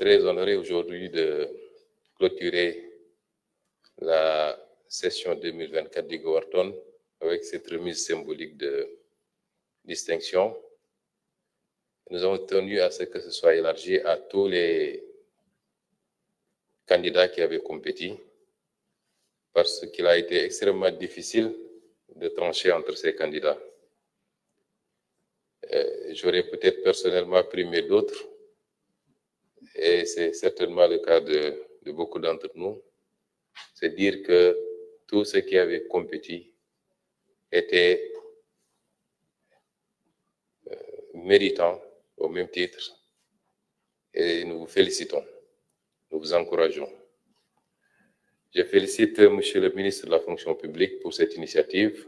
très honoré aujourd'hui de clôturer la session 2024 du Goverton avec cette remise symbolique de distinction. Nous avons tenu à ce que ce soit élargi à tous les candidats qui avaient compéti, parce qu'il a été extrêmement difficile de trancher entre ces candidats. J'aurais peut-être personnellement primé d'autres, et c'est certainement le cas de beaucoup d'entre nous. C'est dire que tous ceux qui avaient compéti étaient méritants au même titre, et nous vous félicitons, nous vous encourageons. Je félicite Monsieur le ministre de la Fonction publique pour cette initiative.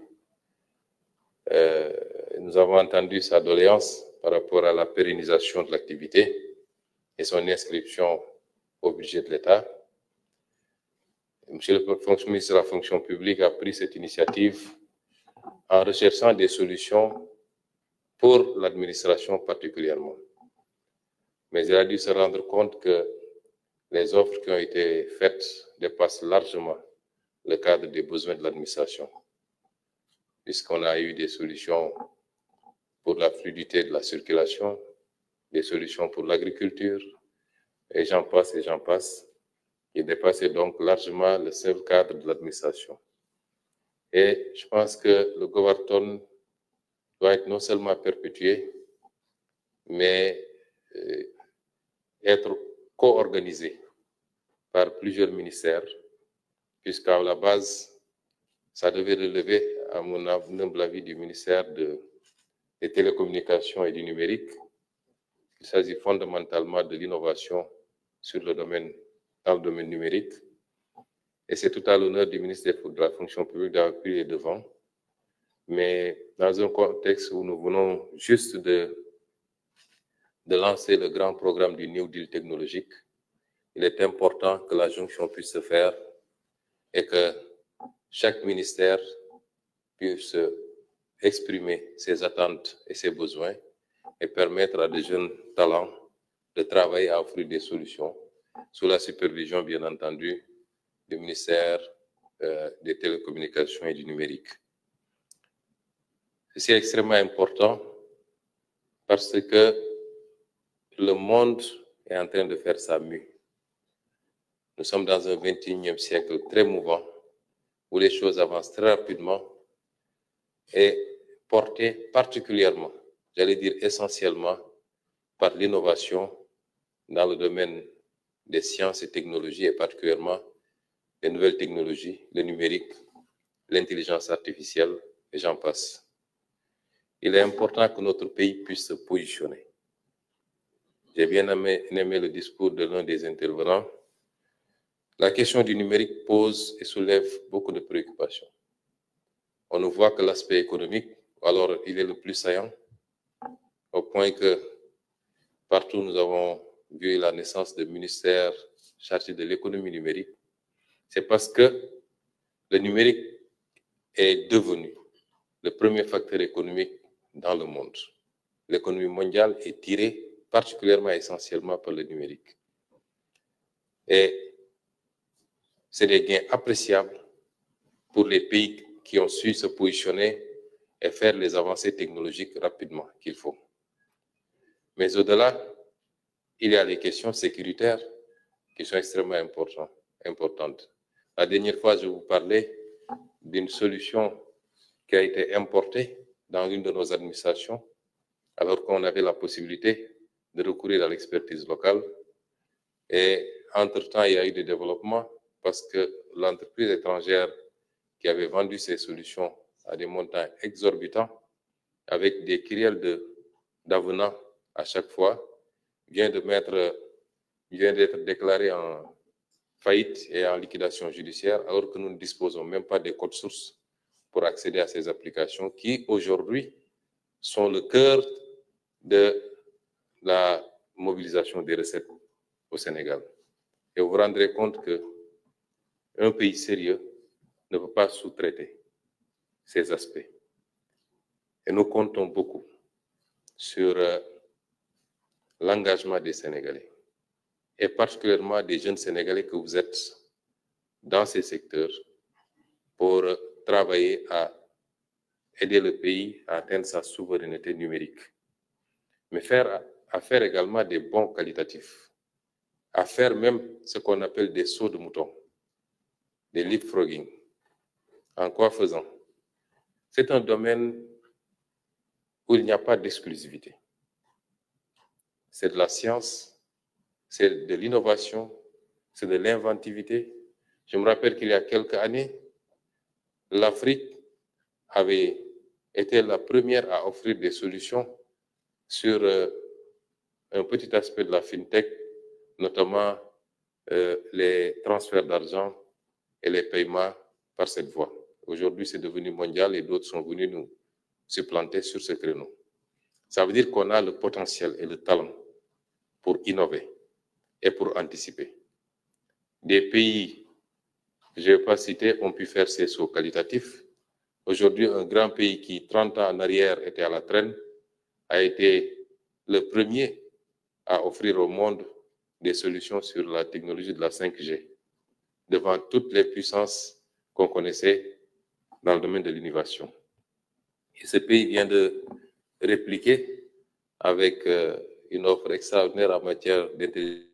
Nous avons entendu sa doléance par rapport à la pérennisation de l'activité et son inscription au budget de l'État. Monsieur le ministre de la Fonction publique a pris cette initiative en recherchant des solutions pour l'administration particulièrement. Mais il a dû se rendre compte que les offres qui ont été faites dépassent largement le cadre des besoins de l'administration, puisqu'on a eu des solutions pour la fluidité de la circulation, des solutions pour l'agriculture, et j'en passe, qui dépassaient donc largement le seul cadre de l'administration. Et je pense que le Goverton doit être non seulement perpétué, mais être co-organisé par plusieurs ministères, puisqu'à la base, ça devait relever, à mon humble avis, du ministère des télécommunications et du numérique. Il s'agit fondamentalement de l'innovation dans le domaine numérique. Et c'est tout à l'honneur du ministère de la Fonction publique d'avoir pris les devants. Mais dans un contexte où nous venons juste de lancer le grand programme du New Deal technologique, il est important que la jonction puisse se faire et que chaque ministère puisse exprimer ses attentes et ses besoins et permettre à des jeunes talents de travailler à offrir des solutions sous la supervision, bien entendu, du ministère des télécommunications et du numérique. C'est extrêmement important parce que le monde est en train de faire sa mue. Nous sommes dans un 21e siècle très mouvant, où les choses avancent très rapidement et portées particulièrement, j'allais dire essentiellement, par l'innovation dans le domaine des sciences et technologies, et particulièrement les nouvelles technologies, le numérique, l'intelligence artificielle, et j'en passe. Il est important que notre pays puisse se positionner. J'ai bien aimé le discours de l'un des intervenants. La question du numérique pose et soulève beaucoup de préoccupations. On ne voit que l'aspect économique, alors il est le plus saillant, au point que partout nous avons vu la naissance de ministères chargés de l'économie numérique. C'est parce que le numérique est devenu le premier facteur économique dans le monde. L'économie mondiale est tirée particulièrement essentiellement par le numérique. Et c'est des gains appréciables pour les pays qui ont su se positionner et faire les avancées technologiques rapidement qu'il faut. Mais au-delà, il y a les questions sécuritaires qui sont extrêmement importantes. La dernière fois, je vous parlais d'une solution qui a été importée dans une de nos administrations, alors qu'on avait la possibilité de recourir à l'expertise locale. Et entre-temps, il y a eu des développements parce que l'entreprise étrangère qui avait vendu ces solutions à des montants exorbitants, avec des kyrielles d'avenants à chaque fois, vient d'être déclaré en faillite et en liquidation judiciaire, alors que nous ne disposons même pas des codes sources pour accéder à ces applications qui, aujourd'hui, sont le cœur de la mobilisation des recettes au Sénégal. Et vous vous rendrez compte qu'un pays sérieux ne peut pas sous-traiter ces aspects. Et nous comptons beaucoup sur l'engagement des Sénégalais, et particulièrement des jeunes Sénégalais que vous êtes dans ces secteurs pour travailler à aider le pays à atteindre sa souveraineté numérique. Mais à faire également des bons qualitatifs, à faire même ce qu'on appelle des sauts de mouton, des leapfrogging. En quoi faisant? C'est un domaine où il n'y a pas d'exclusivité. C'est de la science, c'est de l'innovation, c'est de l'inventivité. Je me rappelle qu'il y a quelques années, l'Afrique avait été la première à offrir des solutions sur un petit aspect de la FinTech, notamment les transferts d'argent et les paiements par cette voie. Aujourd'hui, c'est devenu mondial et d'autres sont venus nous supplanter sur ce créneau. Ça veut dire qu'on a le potentiel et le talent pour innover et pour anticiper. Des pays, je ne vais pas citer, ont pu faire ces sauts qualitatifs. Aujourd'hui, un grand pays qui, 30 ans en arrière, était à la traîne, a été le premier à offrir au monde des solutions sur la technologie de la 5G, devant toutes les puissances qu'on connaissait dans le domaine de l'innovation. Et ce pays vient de répliquer avec une offre extraordinaire en matière d'intelligence.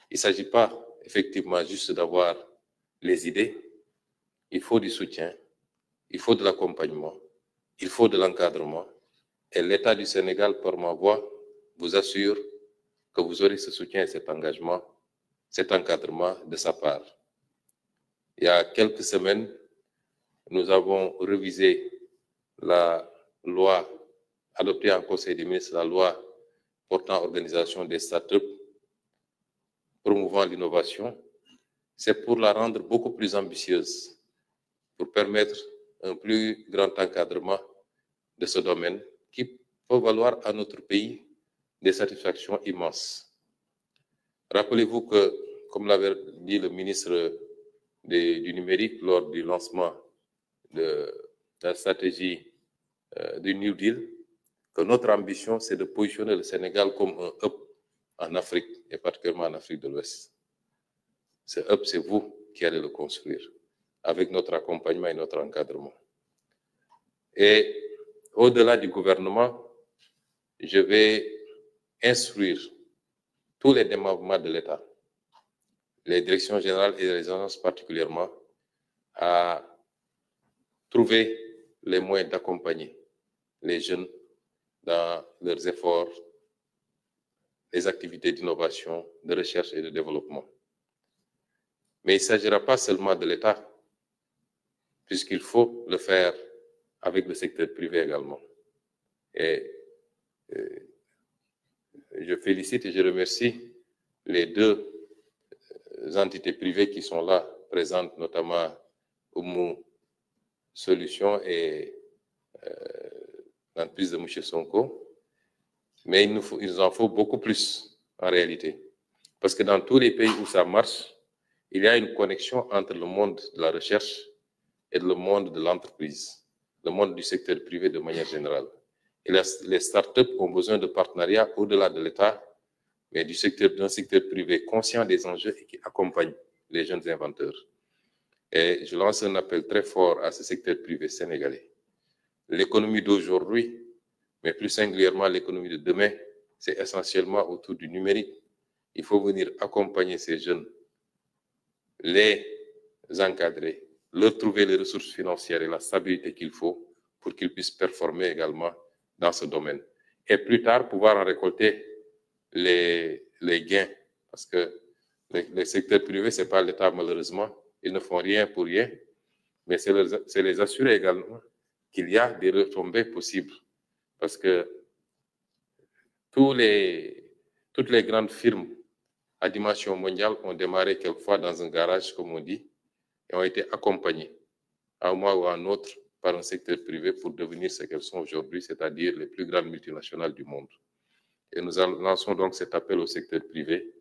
Il ne s'agit pas effectivement juste d'avoir les idées, il faut du soutien, il faut de l'accompagnement, il faut de l'encadrement. Et l'État du Sénégal, par ma voix, vous assure que vous aurez ce soutien et cet engagement, cet encadrement de sa part. Il y a quelques semaines, nous avons révisé la loi adoptée en Conseil des ministres, la loi portant organisation des startups, promouvant l'innovation. C'est pour la rendre beaucoup plus ambitieuse, pour permettre un plus grand encadrement de ce domaine qui peut valoir à notre pays des satisfactions immenses. Rappelez-vous que, comme l'avait dit le ministre du numérique lors du lancement de la stratégie du New Deal, que notre ambition, c'est de positionner le Sénégal comme un hub en Afrique, et particulièrement en Afrique de l'Ouest. Ce hub, c'est vous qui allez le construire, avec notre accompagnement et notre encadrement. Et au-delà du gouvernement, je vais instruire tous les démembrements de l'État, les directions générales et les agences particulièrement, à trouver les moyens d'accompagner les jeunes dans leurs efforts, les activités d'innovation, de recherche et de développement. Mais il ne s'agira pas seulement de l'État, puisqu'il faut le faire avec le secteur privé également. Et je félicite et je remercie les deux entités privées qui sont là, présentes, notamment Oumou Solutions et l'entreprise de M. Sonko. Mais il nous en faut beaucoup plus en réalité. Parce que dans tous les pays où ça marche, il y a une connexion entre le monde de la recherche et le monde de l'entreprise, le monde du secteur privé de manière générale. Et les startups ont besoin de partenariats au-delà de l'État, mais d'un secteur privé conscient des enjeux et qui accompagne les jeunes inventeurs. Et je lance un appel très fort à ce secteur privé sénégalais. L'économie d'aujourd'hui, mais plus singulièrement l'économie de demain, c'est essentiellement autour du numérique. Il faut venir accompagner ces jeunes, les encadrer, leur trouver les ressources financières et la stabilité qu'il faut pour qu'ils puissent performer également dans ce domaine. Et plus tard, pouvoir en récolter les gains. Parce que les secteurs privés, ce n'est pas l'État malheureusement. Ils ne font rien pour rien. Mais c'est les assurer également qu'il y a des retombées possibles. Parce que toutes les grandes firmes à dimension mondiale ont démarré quelquefois dans un garage, comme on dit, et ont été accompagnés à un moment ou à un autre par par un secteur privé pour devenir ce qu'elles sont aujourd'hui, c'est-à-dire les plus grandes multinationales du monde. Et nous lançons donc cet appel au secteur privé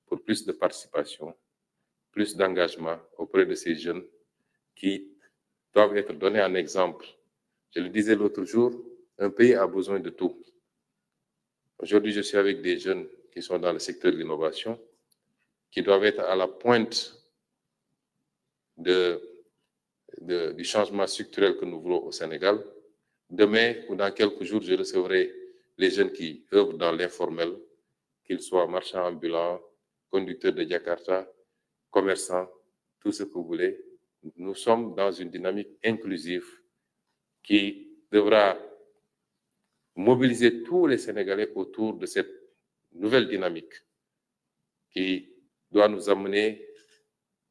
pour plus de participation, plus d'engagement auprès de ces jeunes qui doivent être donnés en exemple. Je le disais l'autre jour, un pays a besoin de tout. Aujourd'hui, je suis avec des jeunes qui sont dans le secteur de l'innovation, qui doivent être à la pointe du changement structurel que nous voulons au Sénégal. Demain ou dans quelques jours, je recevrai les jeunes qui œuvrent dans l'informel, qu'ils soient marchands ambulants, conducteurs de Jakarta, commerçants, tout ce que vous voulez. Nous sommes dans une dynamique inclusive qui devra mobiliser tous les Sénégalais autour de cette nouvelle dynamique qui doit nous amener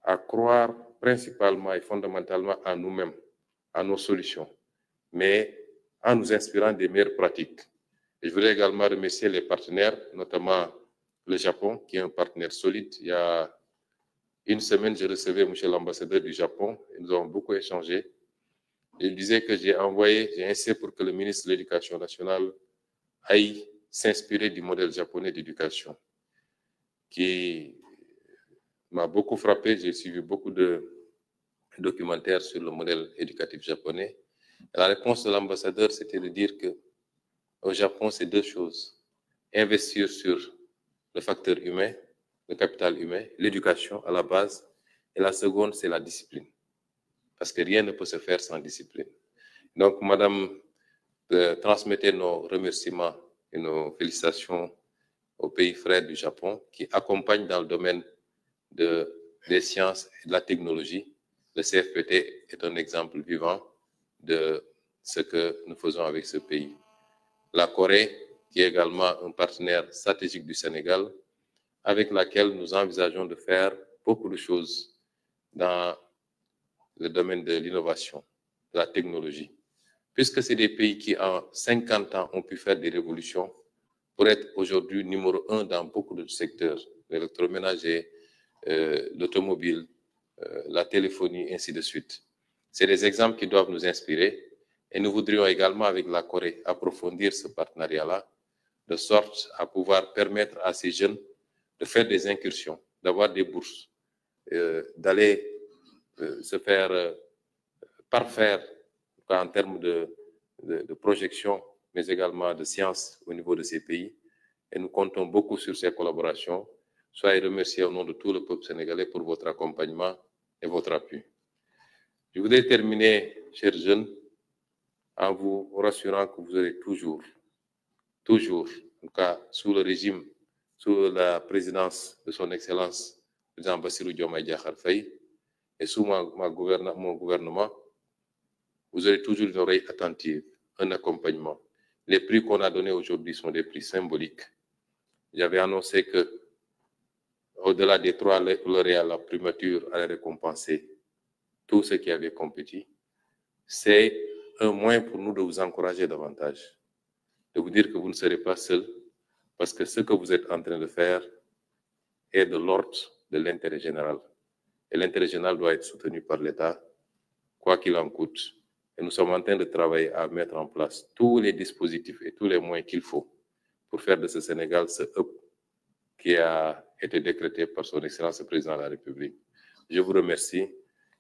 à croire principalement et fondamentalement en nous-mêmes, à nos solutions, mais en nous inspirant des meilleures pratiques. Et je voudrais également remercier les partenaires, notamment le Japon, qui est un partenaire solide. Il y a une semaine, je recevais M. l'ambassadeur du Japon et nous avons beaucoup échangé. Il disait que j'ai insisté pour que le ministre de l'Éducation nationale aille s'inspirer du modèle japonais d'éducation, qui m'a beaucoup frappé. J'ai suivi beaucoup de documentaires sur le modèle éducatif japonais. Et la réponse de l'ambassadeur, c'était de dire que au Japon, c'est deux choses. Investir sur le facteur humain, le capital humain, l'éducation à la base. Et la seconde, c'est la discipline. Parce que rien ne peut se faire sans discipline. Donc, Madame, transmettez nos remerciements et nos félicitations au pays frère du Japon qui accompagne dans le domaine des sciences et de la technologie. Le CFPT est un exemple vivant de ce que nous faisons avec ce pays. La Corée, qui est également un partenaire stratégique du Sénégal, avec laquelle nous envisageons de faire beaucoup de choses dans le domaine de l'innovation, de la technologie. Puisque c'est des pays qui, en 50 ans, ont pu faire des révolutions pour être aujourd'hui numéro 1 dans beaucoup de secteurs, l'électroménager, l'automobile, la téléphonie, ainsi de suite. C'est des exemples qui doivent nous inspirer et nous voudrions également, avec la Corée, approfondir ce partenariat-là, de sorte à pouvoir permettre à ces jeunes de faire des incursions, d'avoir des bourses, d'aller se faire parfaire en termes de projection, mais également de science au niveau de ces pays. Et nous comptons beaucoup sur ces collaborations. Soyez remerciés au nom de tout le peuple sénégalais pour votre accompagnement et votre appui. Je voudrais terminer, chers jeunes, en vous rassurant que vous aurez toujours, en tout cas sous le régime, sous la présidence de son Excellence, le président Bassirou Diomaye Diakhar Faye, et sous mon gouvernement, vous aurez toujours une oreille attentive, un accompagnement. Les prix qu'on a donnés aujourd'hui sont des prix symboliques. J'avais annoncé que, au-delà des 3 lauréats, la primature allait récompenser tous ceux qui avaient compétit. C'est un moyen pour nous de vous encourager davantage, de vous dire que vous ne serez pas seul, parce que ce que vous êtes en train de faire est de l'ordre de l'intérêt général. Et l'intérêt général doit être soutenu par l'État, quoi qu'il en coûte. Et nous sommes en train de travailler à mettre en place tous les dispositifs et tous les moyens qu'il faut pour faire de ce Sénégal ce hub qui a été décrété par son Excellence le Président de la République. Je vous remercie.